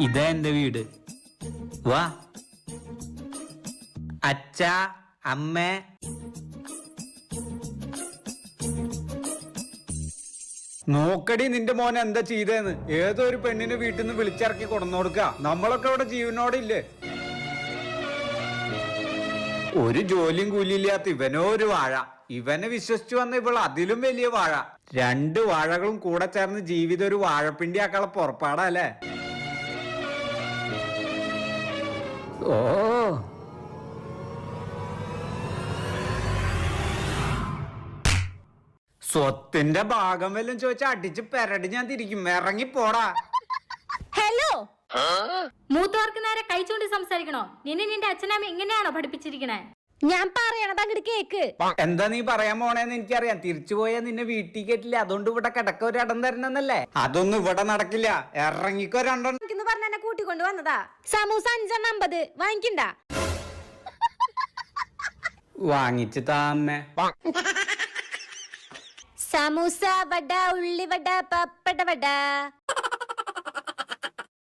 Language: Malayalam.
ഇതാ എന്റെ വീട്. വാ അച്ഛാ അമ്മ. നോക്കടി നിന്റെ മോൻ എന്താ ചെയ്തേന്ന്. ഏതോ ഒരു പെണ്ണിനെ വീട്ടിൽ നിന്ന് വിളിച്ചിറക്കി കൊണ്ടു കൊടുക്ക. നമ്മളൊക്കെ ഇവിടെ ജീവനോടില്ലേ. ഒരു ജോലിയും കൂലിയില്ലാത്ത ഇവനോ ഒരു വാഴ. ഇവനെ വിശ്വസിച്ചു വന്ന ഇവൾ അതിലും വലിയ വാഴ. രണ്ട് വാഴകളും കൂടെ ചേർന്ന് ജീവിതം ഒരു വാഴപ്പിണ്ടി ആക്കാനുള്ള പുറപ്പാടാ അല്ലേ. ഓ സ്വത്തിന്റെ ഭാഗം വല്ലതും ചോദിച്ചാ അടിച്ച് പെരടി ഞാൻ തിരിക്കും. ഇറങ്ങി പോടാ. ഹലോ, മൂത്തവർക്ക് നേരെ കൈ ചൂണ്ടി സംസാരിക്കണോ? നിന്റെ അച്ഛനമ്മ ഇങ്ങനെയാണോ പഠിപ്പിച്ചിരിക്കണേ? ഞാൻ പറയണത് അങ്ങോട്ട് കേക്ക്. എന്താ നീ പറയാൻ പോണേന്ന് എനിക്കറിയാം. തിരിച്ചുപോയാ നിന്നെ വീട്ടിൽ കേട്ടില്ല. അതുകൊണ്ട് ഇവിടെ കിടക്ക ഒരു ഇടം തരണന്നല്ലേ. അതൊന്നും ഇവിടെ നടക്കില്ല. ഇറങ്ങിക്കോ. രണ്ടെണ്ണം പറഞ്ഞ എന്നെ കൂട്ടിക്കൊണ്ട് വന്നതാ. സമൂസ 5.50 വാങ്ങിക്കണ്ട. വാങ്ങിച്ചു താമ്മേ. സമൂസ, വട, ഉള്ളിവട, പപ്പട വട.